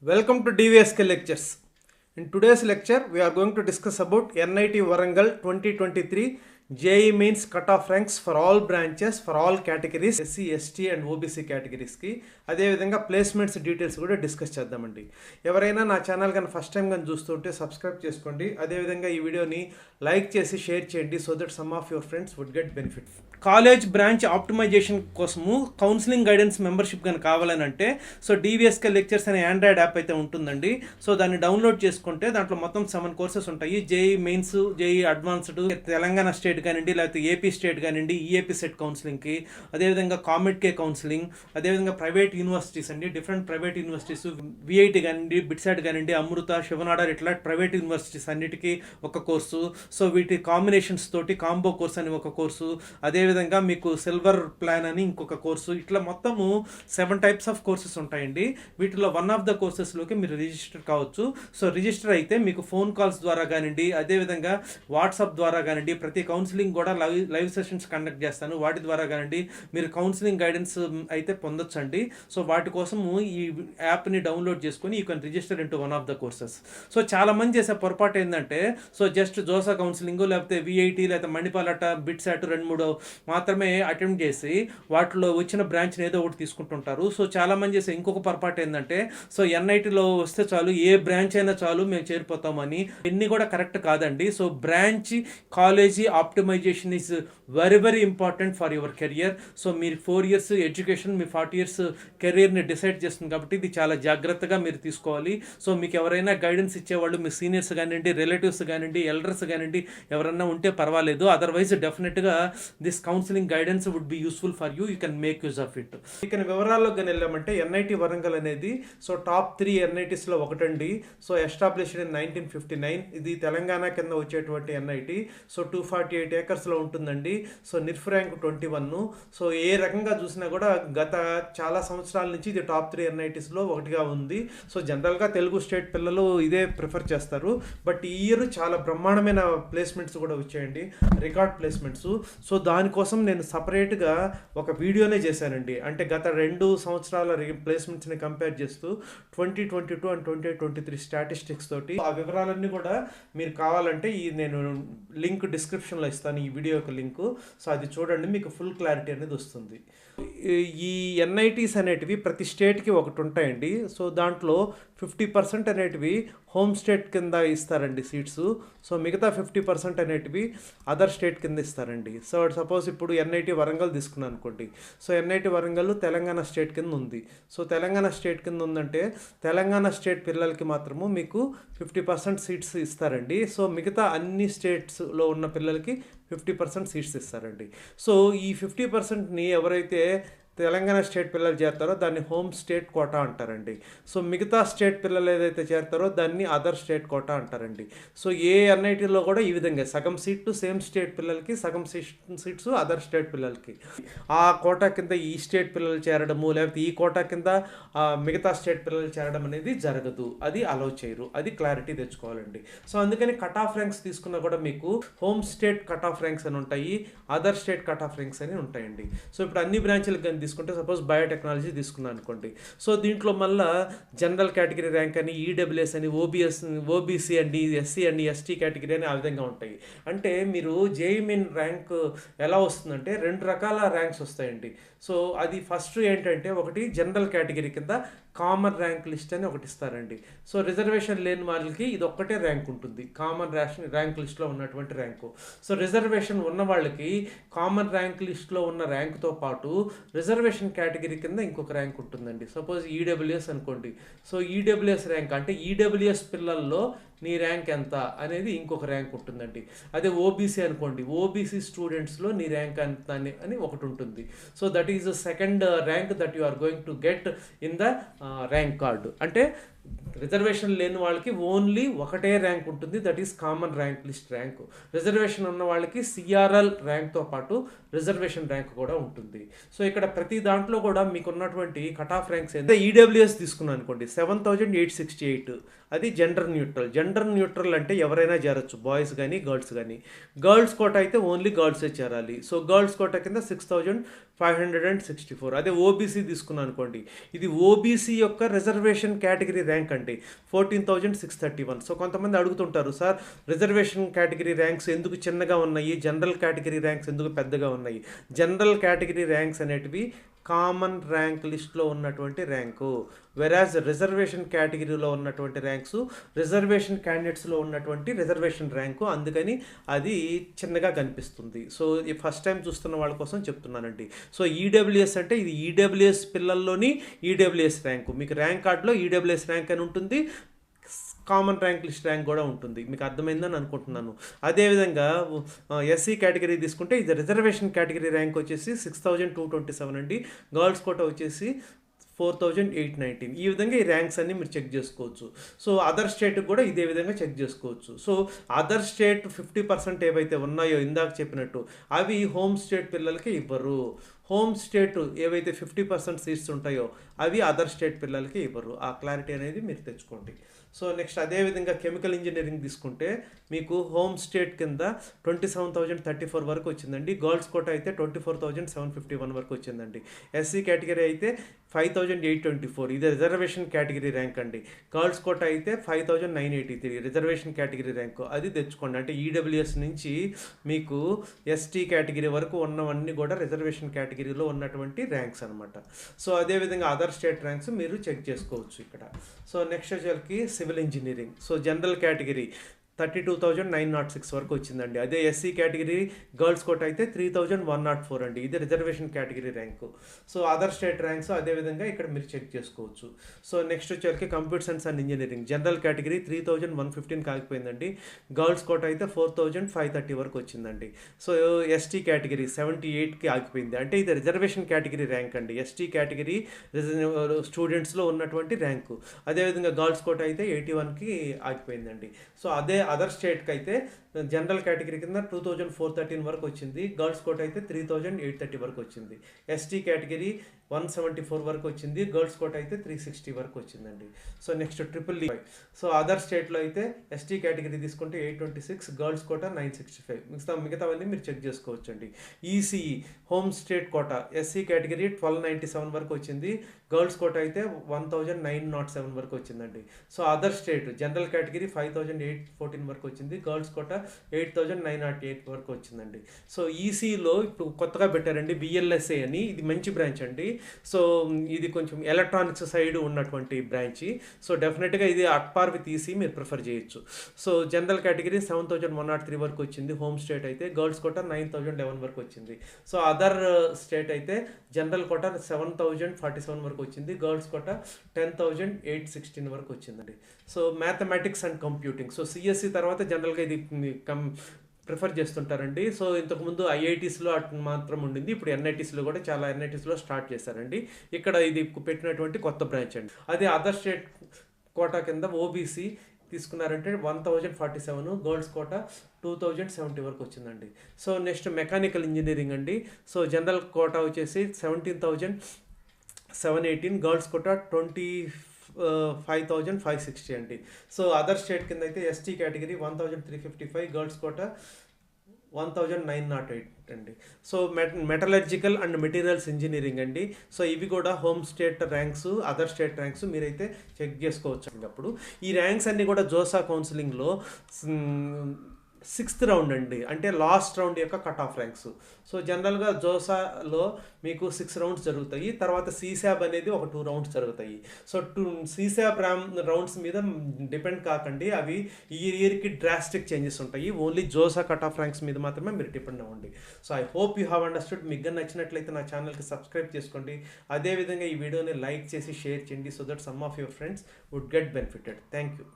Welcome to DVSK lectures. In today's lecture, we are going to discuss about NIT Warangal 2023 JEE Mains cutoff ranks for all branches, for all categories, SC, ST and OBC categoriesకి అదేవిధంగా placements details కూడా discuss చేద్దామండి. ఎవరైనా నా channel కానీ first time కానీ చూస్తుంటే subscribe చేసుకోండి. అదేవిధంగా ఈ వీడియోని లైక్ చేసి షేర్ చేయండి so that some of your friends would get benefit. College branch optimisation కోసము కౌన్సిలింగ్ గైడెన్స్ మెంబర్షిప్ కానీ కావాలని అంటే సో DVSK లెక్చర్స్ అనే ఆండ్రాయిడ్ యాప్ అయితే ఉంటుందండి. సో దాన్ని డౌన్లోడ్ చేసుకుంటే దాంట్లో మొత్తం 7 కోర్సెస్ ఉంటాయి. JEE mains, JEE advanced, Telangana state కానివ్వండి, లేకపోతే ఏపీ స్టేట్ కానివ్వండి, EAP సెట్ కౌన్సిలింగ్కి, అదేవిధంగా COMEDK కౌన్సిలింగ్, అదేవిధంగా ప్రైవేట్ యూనివర్సిటీస్ అండి, డిఫరెంట్ ప్రైవేట్ యూనివర్సిటీస్, VIT కానివ్వండి, బిట్సాట్ కానివ్వండి, అమృత, శివనాడర్, ఇట్లా ప్రైవేట్ యూనివర్సిటీస్ అన్నిటికీ ఒక కోర్సు. సో వీటి కాంబినేషన్స్ తోటి కాంబో కోర్స్ అని ఒక కోర్సు, అదేవిధంగా మీకు సిల్వర్ ప్లాన్ అని ఇంకొక కోర్సు, ఇట్లా మొత్తము 7 టైప్స్ ఆఫ్ కోర్సెస్ ఉంటాయండి. వీటిలో వన్ ఆఫ్ ద కోర్సెస్లోకి మీరు రిజిస్టర్ కావచ్చు. సో రిజిస్టర్ అయితే మీకు ఫోన్ కాల్స్ ద్వారా కానివ్వండి, అదేవిధంగా వాట్సాప్ ద్వారా కానివ్వండి, ప్రతి కౌన్సిలింగ్ కూడా లైవ్ సెషన్స్ కండక్ట్ చేస్తాను, వాటి ద్వారా కానివ్వండి మీరు కౌన్సిలింగ్ గైడెన్స్ అయితే పొందొచ్చండి. సో వాటి కోసము ఈ యాప్ని డౌన్లోడ్ చేసుకొని you can register into one of the courses. So చాలా మంది చేసే పొరపాటు ఏంటంటే సో జస్ట్ జోసా కౌన్సిలింగ్ లేకపోతే VIT లేకపోతే మణిపాలట, బిట్సాట్ 2-3 మాత్రమే అటెంప్ట్ చేసి వాటిలో వచ్చిన బ్రాంచ్ని ఏదో ఒకటి తీసుకుంటుంటారు. సో చాలా మంది చేసే ఇంకొక పొరపాటు ఏంటంటే సో NITలో వస్తే చాలు, ఏ బ్రాంచ్ అయినా చాలు మేము చేరిపోతామని. ఇన్ని కూడా కరెక్ట్ కాదండి. So branch college optimisation is very very important for your career. So మీరు 4 years ఎడ్యుకేషన్ మీ 40 years కెరియర్ని డిసైడ్ చేస్తుంది కాబట్టి ఇది చాలా జాగ్రత్తగా మీరు తీసుకోవాలి. సో మీకు ఎవరైనా గైడెన్స్ ఇచ్చేవాళ్ళు మీ సీనియర్స్ కానివ్వండి, రిలేటివ్స్ కానివ్వండి, ఎల్డర్స్ కానివ్వండి ఎవరన్నా ఉంటే పర్వాలేదు. అదర్వైజ్ డెఫినెట్గా this counselling guidance would be useful for you. You can make use of it. ఇక వివరాల్లోకి కానీ వెళ్ళామంటే NIT వరంగల్ అనేది సో టాప్ 3 NITస్లో ఒకటండి. So established in 1959. ఇది తెలంగాణ కింద వచ్చేటువంటి NIT. సో 248 acresలో ఉంటుందండి. So NIRF rank 21. సో ఏ రకంగా చూసినా కూడా గత చాలా సంవత్సరాల నుంచి ఇది టాప్ 3 NITస్లో ఒకటిగా ఉంది. సో జనరల్గా తెలుగు స్టేట్ పిల్లలు ఇదే ప్రిఫర్ చేస్తారు. బట్ ఈ ఇయర్ చాలా బ్రహ్మాండమైన ప్లేస్మెంట్స్ కూడా వచ్చాయండి, రికార్డ్ ప్లేస్మెంట్స్. సో దానికోసం నేను సపరేట్గా ఒక వీడియోనే చేశానండి. అంటే గత 2 సంవత్సరాల ప్లేస్మెంట్స్ని కంపేర్ చేస్తూ 2022 అండ్ 2023 స్టాటిస్టిక్స్ తోటి ఆ వివరాలన్నీ కూడా మీరు కావాలంటే ఈ నేను లింక్ డిస్క్రిప్షన్లో ఇస్తాను, ఈ వీడియో యొక్క లింకు. సో అది చూడండి, మీకు ఫుల్ క్లారిటీ అనేది వస్తుంది. ఈ NITs అనేటివి ప్రతి స్టేట్కి ఒకటి ఉంటాయండి. సో దాంట్లో 50% అనేటివి హోమ్ స్టేట్ కింద ఇస్తారండి సీట్స్. సో మిగతా 50% అనేటివి అదర్ స్టేట్ కింద ఇస్తారండి. సో సపోజ్ ఇప్పుడు NIT వరంగల్ తీసుకున్నాను అనుకోండి. So NIT Warangal Telangana state కింద ఉంది. సో తెలంగాణ స్టేట్ కింద ఉందంటే తెలంగాణ స్టేట్ పిల్లలకి మాత్రము మీకు 50% సీట్స్ ఇస్తారండి. సో మిగతా అన్ని స్టేట్స్లో ఉన్న పిల్లలకి 50% సీట్స్ ఇస్తారండి. సో ఈ 50%ని ఎవరైతే తెలంగాణ స్టేట్ పిల్లలు చేరతారో దాన్ని హోమ్ స్టేట్ కోటా అంటారండి. సో మిగతా స్టేట్ పిల్లలు ఏదైతే చేరతారో దాన్ని అదర్ స్టేట్ కోటా అంటారండి. సో ఏ NITలో కూడా ఈ విధంగా సగం సీట్లు సేమ్ స్టేట్ పిల్లలకి, సగం సీట్స్ అదర్ స్టేట్ పిల్లలకి. ఆ కోటా కింద ఈ స్టేట్ పిల్లలు చేరడము లేకపోతే ఈ కోటా కింద మిగతా స్టేట్ పిల్లలు చేరడం అనేది జరగదు, అది అలౌ చేయరు. అది క్లారిటీ తెచ్చుకోవాలండి. సో అందుకని కట్ ఆఫ్ ర్యాంక్స్ తీసుకున్నా కూడా మీకు home state cut off ranks అని ఉంటాయి, other state cut off ranks అని ఉంటాయండి. సో ఇప్పుడు అన్ని బ్రాంచ్లకు కానీ తీసుకుంటే సపోజ్ బయోటెక్నాలజీ తీసుకున్నాను అనుకోండి. సో దీంట్లో మళ్ళీ జనరల్ కేటగిరీ ర్యాంక్ అని, EWS అని, OBC అండి, SC అండి, ST కేటగిరీ అని ఆ విధంగా ఉంటాయి. అంటే మీరు JEE మెయిన్ ర్యాంక్ ఎలా వస్తుందంటే 2 రకాల ర్యాంక్స్ వస్తాయండి. సో అది ఫస్ట్ ఏంటంటే ఒకటి జనరల్ కేటగిరీ కింద కామన్ ర్యాంక్ లిస్ట్ అని ఒకటి ఇస్తారండి. సో రిజర్వేషన్ లేని వాళ్ళకి ఇది ఒక్కటే ర్యాంక్ ఉంటుంది, కామన్ ర్యాంక్ లిస్ట్లో ఉన్నటువంటి ర్యాంకు. సో రిజర్వేషన్ ఉన్న వాళ్ళకి కామన్ ర్యాంక్ లిస్ట్లో ఉన్న ర్యాంకుతో పాటు రిజర్వేషన్ కేటగిరీ కింద ఇంకొక ర్యాంక్ ఉంటుందండి. సపోజ్ EWS అనుకోండి. సో EWS ర్యాంక్ అంటే EWS పిల్లల్లో నీ ర్యాంక్ ఎంత అనేది ఇంకొక ర్యాంక్ ఉంటుందండి. అదే OBC అనుకోండి, OBC స్టూడెంట్స్లో నీ ర్యాంక్ ఎంత అని ఒకటి ఉంటుంది. So that is the second rank that you are going to get in the rank card. అంటే రిజర్వేషన్ లేని వాళ్ళకి ఓన్లీ ఒకటే ర్యాంక్ ఉంటుంది, that is common rank list rank. Reservation ఉన్న వాళ్ళకి CRL ర్యాంక్తో పాటు రిజర్వేషన్ ర్యాంక్ కూడా ఉంటుంది. సో ఇక్కడ ప్రతి దాంట్లో కూడా మీకు ఉన్నటువంటి కట్ ఆఫ్ ర్యాంక్స్ ఏంటంటే EWS తీసుకున్నాను అనుకోండి 7868, అది జెండర్ న్యూట్రల్. జెండర్ న్యూట్రల్ అంటే ఎవరైనా చేరొచ్చు, బాయ్స్ కానీ గర్ల్స్ కానీ. గర్ల్స్ కోట అయితే ఓన్లీ గర్ల్సే చేరాలి. సో గర్ల్స్ కోట కింద 564. అదే ఓబీసీ తీసుకున్నాను అనుకోండి, ఇది ఓబీసీ యొక్క రిజర్వేషన్ కేటగిరీ ర్యాంక్ అండి, 14,631. సో కొంతమంది అడుగుతుంటారు, సార్ రిజర్వేషన్ కేటగిరీ ర్యాంక్స్ ఎందుకు చిన్నగా ఉన్నాయి, జనరల్ కేటగిరీ ర్యాంక్స్ ఎందుకు పెద్దగా ఉన్నాయి? జనరల్ కేటగిరీ ర్యాంక్స్ అనేటివి కామన్ ర్యాంక్ లిస్ట్లో ఉన్నటువంటి ర్యాంకు, వెరాజ్ రిజర్వేషన్ కేటగిరీలో ఉన్నటువంటి ర్యాంక్స్ రిజర్వేషన్ క్యాండిడేట్స్లో ఉన్నటువంటి రిజర్వేషన్ ర్యాంకు, అందుకని అది చిన్నగా కనిపిస్తుంది. సో ఈ ఫస్ట్ టైం చూస్తున్న వాళ్ళ కోసం చెప్తున్నానండి. సో ఈడబ్ల్యూఎస్ అంటే ఇది ఈడబ్ల్యూఎస్ పిల్లల్లోని ఈడబ్ల్యూఎస్ ర్యాంకు, మీకు ర్యాంక్ కార్డులో ఈడబ్ల్యూఎస్ ర్యాంక్ అని ఉంటుంది, కామన్ ర్యాంక్ లిస్ట్ ర్యాంక్ కూడా ఉంటుంది. మీకు అర్థమైందని అనుకుంటున్నాను. అదేవిధంగా ఎస్సీ కేటగిరీ తీసుకుంటే ఇది రిజర్వేషన్ కేటగిరీ ర్యాంక్ వచ్చేసి 6,227 అండి, గర్ల్స్ కోటా వచ్చేసి 4,819. ఈ విధంగా ఈ ర్యాంక్స్ అన్ని మీరు చెక్ చేసుకోవచ్చు. సో అదర్ స్టేట్కి కూడా ఇదే విధంగా చెక్ చేసుకోవచ్చు. సో అదర్ స్టేట్ 50% ఏవైతే ఉన్నాయో ఇందాక చెప్పినట్టు అవి హోమ్ స్టేట్ పిల్లలకి ఇవ్వరు. హోమ్ స్టేట్ ఏవైతే 50% సీట్స్ ఉంటాయో అవి అదర్ స్టేట్ పిల్లలకి ఇవ్వరు. ఆ క్లారిటీ అనేది మీరు తెచ్చుకోండి. సో నెక్స్ట్ అదేవిధంగా కెమికల్ ఇంజనీరింగ్ తీసుకుంటే మీకు హోమ్ స్టేట్ కింద 27,034 వరకు వచ్చిందండి, గర్ల్స్ కోట అయితే 24,751 వరకు వచ్చిందండి. ఎస్సీ కేటగిరీ అయితే 5,824, ఇది రిజర్వేషన్ కేటగిరీ ర్యాంక్ అండి. గర్ల్స్ కోట అయితే 5,983 రిజర్వేషన్ కేటగిరీ ర్యాంకు, అది తెచ్చుకోండి. అంటే ఈడబ్ల్యూఎస్ నుంచి మీకు ఎస్టీ కేటగిరీ వరకు ఉన్నవన్నీ కూడా రిజర్వేషన్ కేటగిరీలో ఉన్నటువంటి ర్యాంక్స్ అనమాట. సో అదేవిధంగా అదర్ స్టేట్ ర్యాంక్స్ మీరు చెక్ చేసుకోవచ్చు ఇక్కడ. సో నెక్స్ట్ వచ్చేసరికి civil engineering. So general category 32,906 వరకు వచ్చిందండి. అదే ఎస్సీ కేటగిరీ గర్ల్స్ కోట అయితే 3,104 అండి, ఇది reservation category rank. So other state ranks అదేవిధంగా ఇక్కడ మీరు చెక్ చేసుకోవచ్చు. సో నెక్స్ట్ వచ్చేసరికి computer science and engineering general category 3,115 కాకపోయిందండి, గర్ల్స్ కోట అయితే 4,530 వరకు వచ్చిందండి. సో ఎస్టీ కేటగిరీ 78కి ఆగిపోయింది, అంటే ఇది రిజర్వేషన్ కేటగిరీ ర్యాంక్ అండి, ఎస్టీ కేటగిరీ స్టూడెంట్స్లో ఉన్నటువంటి ర్యాంకు. అదేవిధంగా గర్ల్స్ కోట అయితే 81కి ఆగిపోయిందండి. సో అదే అదర్ స్టేట్కి అయితే జనరల్ కేటగిరీ కింద 2,413 వరకు వచ్చింది, గర్ల్స్ కోట అయితే 3,830 వరకు వచ్చింది, ఎస్టీ కేటగిరీ 174 వరకు వచ్చింది, గర్ల్స్ కోట అయితే 360 వరకు వచ్చిందండి. So next triple E. So other స్టేట్లో అయితే ఎస్టీ కేటగిరీ తీసుకుంటే 826, గర్ల్స్ కోట 965, మిగతావన్నీ మీరు చెక్ చేసుకోవచ్చు అండి. ఈసీఈ హోమ్ స్టేట్ కోట ఎస్సీ కేటగిరీ 1,297 వరకు వచ్చింది, గర్ల్స్ కోట అయితే 1,907 వరకు వచ్చిందండి. So other state general category 5,814 వరకు వచ్చింది, గర్ల్స్ కోట 8,908 వరకు వచ్చిందండి. సో ఈసీలో ఇప్పుడు కొత్తగా పెట్టారండి బిఎల్ఎస్ఏ అని, ఇది మంచి బ్రాంచ్ అండి. సో ఇది కొంచెం ఎలక్ట్రానిక్స్ సైడ్ ఉన్నటువంటి బ్రాంచ్. సో డెఫినెట్గా ఇది అట్పార్ విత్ ఈసీ మీరు ప్రిఫర్ చేయొచ్చు. సో జనరల్ కేటగిరీ 7,103 వరకు వచ్చింది హోమ్ స్టేట్ అయితే, గర్ల్స్ కోట 9,011 వరకు వచ్చింది. సో అదర్ స్టేట్ అయితే జనరల్ కోట 7,047 వరకు వచ్చింది, గర్ల్స్ కోట 10,816 వరకు వచ్చిందండి. So mathematics and computing, so CSC తర్వాత జనరల్గా ఇది ప్రిఫర్ చేస్తుంటారండి. సో ఇంతకుముందు ఐఐటీస్లో అటు మాత్రం ఉండింది, ఇప్పుడు ఎన్ఐటీస్లో కూడా చాలా ఎన్ఐటీస్లో స్టార్ట్ చేశారండి. ఇక్కడ ఇది పెట్టినటువంటి కొత్త బ్రాంచ్ అండి. అదే అదర్ స్టేట్ కోటా కింద ఓబీసీ తీసుకున్నారంటే 1,047, గర్ల్స్ కోట 2,070 వరకు వచ్చిందండి. సో నెక్స్ట్ మెకానికల్ ఇంజనీరింగ్ అండి. సో జనరల్ కోటా వచ్చేసి 17,718, గర్ల్స్ కోట 25,560 అండి. సో అదర్ స్టేట్ కింద అయితే ఎస్టీ కేటగిరీ 1,355, గర్ల్స్ కోట 1,908 అండి. So metallurgical and materials engineering అండి. సో ఇవి కూడా home state ranks, other state ranks మీరైతే చెక్ చేసుకోవచ్చు అండి. అప్పుడు ఈ ర్యాంక్స్ అన్నీ కూడా జోసా కౌన్సిలింగ్లో 6th రౌండ్ అండి, అంటే లాస్ట్ రౌండ్ యొక్క కట్ ఆఫ్ ర్యాంక్స్. సో జనరల్గా జోసాలో మీకు 6 రౌండ్స్ జరుగుతాయి, తర్వాత సీసాబ్ అనేది ఒక 2 రౌండ్స్ జరుగుతాయి. సో సీసాబ్ రౌండ్స్ మీద డిపెండ్ కాకండి, అవి ఇయర్కి డ్రాస్టిక్ చేంజెస్ ఉంటాయి. Only JoSAA cut off ranks మీద మాత్రమే మీరు డిపెండ్ అవ్వండి. So I hope you have understood. మీకు నచ్చినట్లయితే నా ఛానల్కి సబ్స్క్రైబ్ చేసుకోండి. అదేవిధంగా ఈ వీడియోని లైక్ చేసి షేర్ చేయండి, so that some of your friends would get benefited. Thank you.